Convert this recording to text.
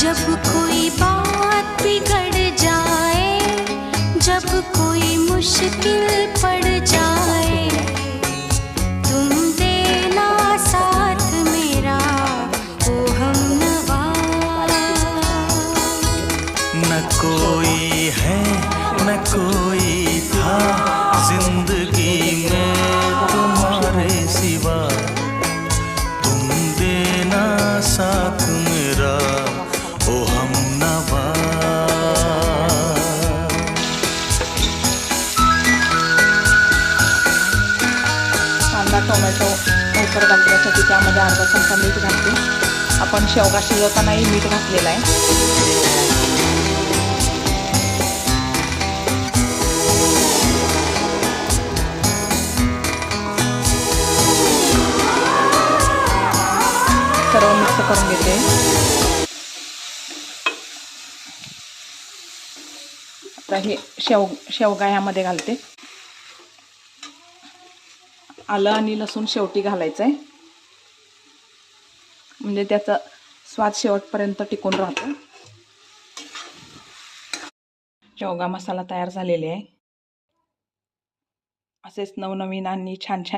जब कोई बात बिगड़ जाए, जब कोई मुश्किल पड़ जाए, तुम देना साथ मेरा ओ हमनवा। न कोई है न कोई था जिंदगी में तुम्हारे सिवा, तुम देना साथ मेरा ओ हमनवा। कांदा टोमॅटो लवकर घालण्यासाठी त्यामध्ये अर्धा चमचा मीठ घालते. आपण शेवगा शिजवतानाही मीठ घातलेलं आहे. सर्व मिक्स करून घेते. आता हे शेवगा ह्यामध्ये घालते. आलं आणि लसूण शेवटी घालायचं आहे, म्हणजे त्याचा स्वाद शेवटपर्यंत टिकून राहतो. शेवगा मसाला तयार झालेले आहे. असेच नवनवीन आणि छान छान